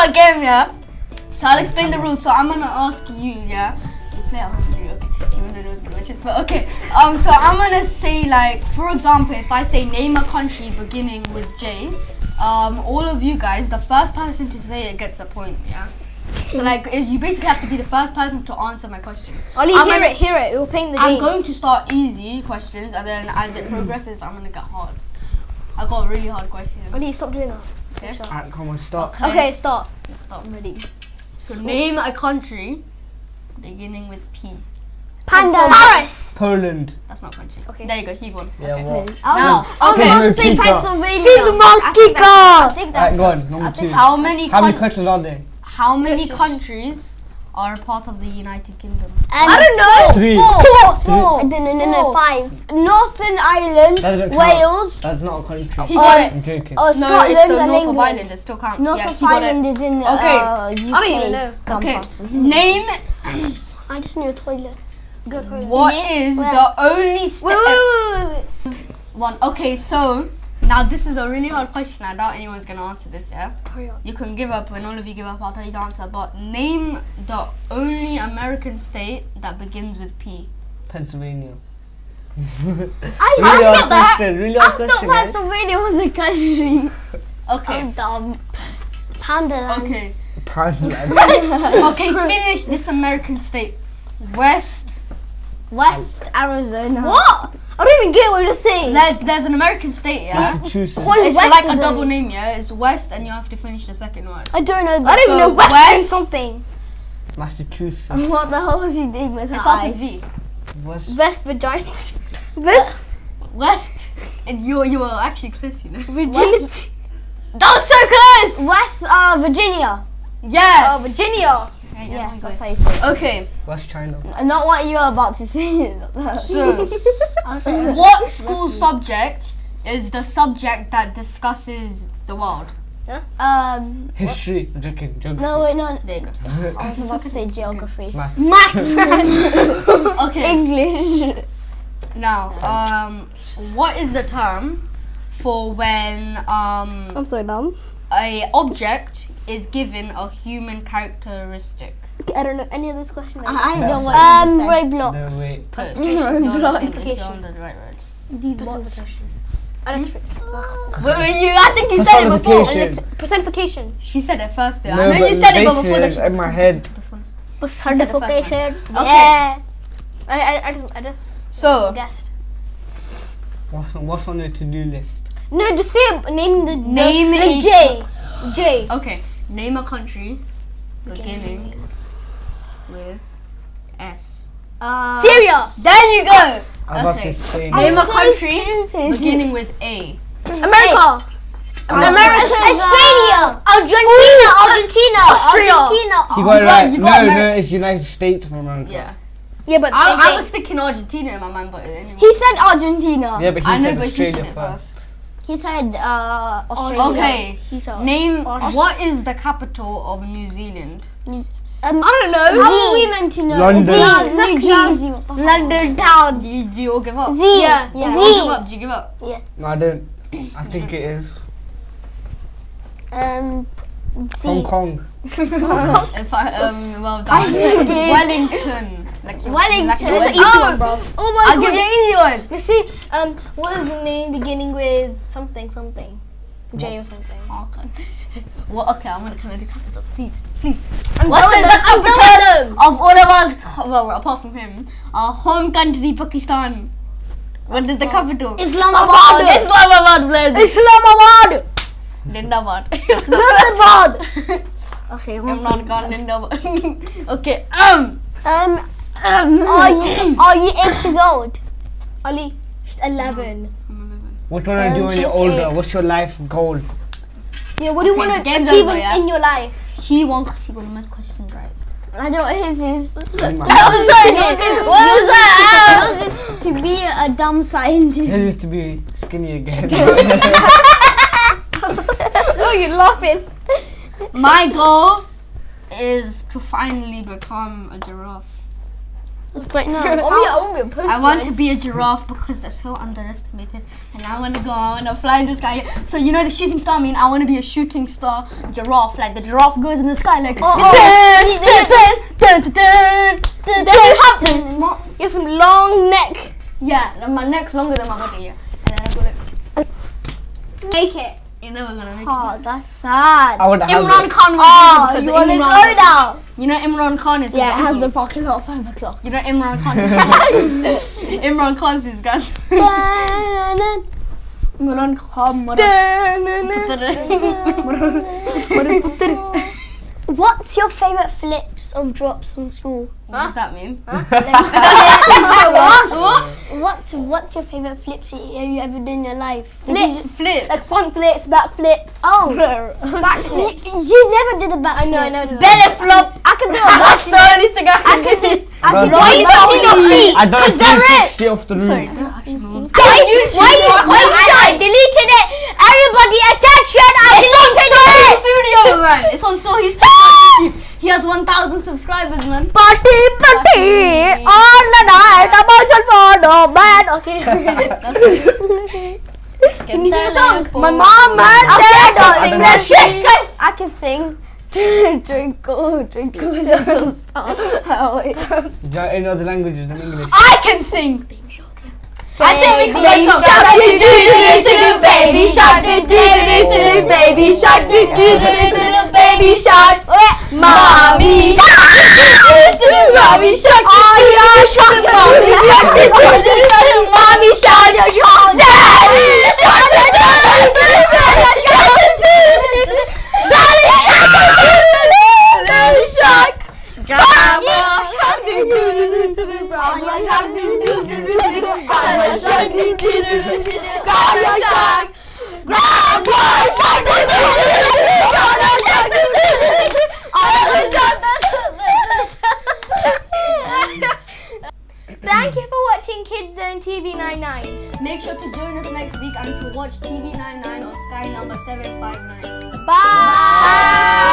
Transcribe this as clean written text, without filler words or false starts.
start a game, yeah? So I'll explain the rules. So I'm gonna ask you, yeah? You play out with you, okay? Even though it was good questions, but okay. So I'm gonna say, like, for example, if I say name a country beginning with J, all of you guys, the first person to say it gets a point, yeah? So like, you basically have to be the first person to answer my question. Ollie, hear it. We're playing the game. I'm going to start easy questions, and then as it progresses, I'm gonna get hard. I got a really hard question. Ollie, stop doing that. Okay. Alright, come on, start. Okay, start. Let's start. I'm ready. So name a country beginning with P. Panda. Paris. Poland. That's not country. Okay. There you go. He won. Yeah, Okay. what? Now, I was okay. about to say Monkey Pennsylvania. She's Monkey I think that's Alright, go on, number two. How many questions are there? How many countries are part of the United Kingdom? I don't know. Three. Four. No, 5. Northern Ireland, That doesn't count. Wales. That's not a country. He got it. I'm joking. Oh, No, Scotland it's still and North England. of Ireland. It still counts. North yeah, of he got Ireland it. is in UK. I don't even know. Okay. Name I just knew a toilet. Go toilet. what is the only state. Wait. One. Okay, so now this is a really hard question. I doubt anyone's gonna answer this. Yeah. Hurry up. You can give up. When all of you give up, I'll tell you the answer. But name the only American state that begins with P. Pennsylvania. I Really get hard that. question. Really hard I thought question, guys. Pennsylvania was a country. Okay. I'm dumb. Panda land. Okay. Poland. Okay. Finish this American state. West Arizona. What? I don't even get what you're saying. There's an American state, yeah? Massachusetts. It's West like is a a- double name, yeah? It's West and you have to finish the second word. I don't know. I don't even know West. something. Massachusetts. What the hell was you doing with her It starts with eyes? V. West. West Vagina. West West. And you were actually close, you know? Virginity. That was so close! West Virginia. Yes! Virginia. Okay, Yes, yeah, that's how you say it. okay, West China. Not what you were about to say. so what school subject is the subject that discusses the world? History. I'm joking. Geography. No, wait, no. There you go. I was about to say geography. Maths. Maths. Okay, English. now, what is the term for when I'm so dumb. a object is given a human characteristic? I don't know any of this question. I know what No, Roblox. wait. Personification. You're Personification. on the right word. Personification. Wait, I think you said it before. Personification. Personification. She said it first, though. No, I know but you said it, but basically before that it's she in my head. Personification. Okay. Yeah. I just So, guessed. What's on the to-do list? No, just say name the Name the a- J. okay, name a country beginning with S. Syria. There you go. I was Okay. to say Name a so country stupid. beginning with A. America. America. Australia. Argentina. Austria. He got it right. you got No, Ameri- it's United States of America. Yeah. Yeah, but I was thinking Argentina in my mind, but anyway. he said Argentina. Yeah, but he I know, said but he said Australia it first. He said Australia. Okay. He said Name what is the capital of New Zealand? I don't know. How are we meant to know? London. New Jersey. London town. Do you all give up? Z. Yeah. Yeah. Do you all give up? Do you give up? No, I don't. I think it is Z. Hong Kong. If well done. It's Wellington. Like Wellington. Like It's an Wellington. easy one, bro. Oh my I'll give you an easy one. Let's see. What is the name beginning with something? J or something. Well, okay, I'm gonna do capitals, please. I'm What done is with the them. I'm done capital with them. of all of us? Well, apart from him, our home country, Pakistan. What is the capital? Islamabad. Islamabad, blood. Islamabad. Lindabad. Islamabad. Okay. Imran Khan, Lindabad. Okay. Are you 8 years old? Ali, she's 11. What do you want to do when you're older? What's your life goal? Yeah, what do you Okay, want the to game's achieve over, yeah? in your life? He won because he got the most questions right. I know his is. Yours is To be a dumb scientist. His is to be skinny again. Oh, you're laughing. My goal is to finally become a giraffe. Right now. I won't be a poster. I want to be a giraffe because they're so underestimated, and I want to fly in the sky. So you know the shooting star mean? I want to be a shooting star giraffe. Like the giraffe goes in the sky like. Then you have some long neck. Yeah, my neck's longer than my body. Yeah, and then I go like. Make it. You're never gonna make Oh, that's sad. I would have Imran it. Khan was You because want to go Imran. now? You know Imran Khan is. Yeah, it his has the uncle. pocket at 5 o'clock. You know Imran Khan is. Imran Khan's his guys. Imran Khan. What's your favorite flips of drops from school? What does that mean? What's your favorite flips have you ever done in your life? Flip. Like front flips, back flips. Oh, back flips. You never did a back flip. I know. Belly flop. I can do a That's the only thing I can do. Why are you touching your feet? I don't 360 off the roof. Sorry. I deleted it. Everybody, attention! I deleted it. Studio, man. It's on Sohi's YouTube. He has 1,000 subscribers, man. Party on the night. Emotion for no man. Okay. Can you sing a song? My mom and dad are sing singing. that. I can sing. Twinkle, twinkle, little star. How it- Do you know any other languages than English? I can sing. I think we can Baby make some. shark, do do do do do, baby shark, do do do do do, baby shark, do do do do do, baby shark. Mommy shark, mommy shark, oh yeah, shark, mommy shark, do do do do do, mommy shark, shark, daddy shark, do do do do do, daddy shark, grandma shark, do do do do do, grandma shark, do do do do do, grandma shark, do do do do do, grandma shark, grandma shark, do do do do do, grandma shark, do do do do do, Thank you for watching Kids Zone TV 99. Make sure to join us next week and to watch TV99 on Sky number 759. Bye.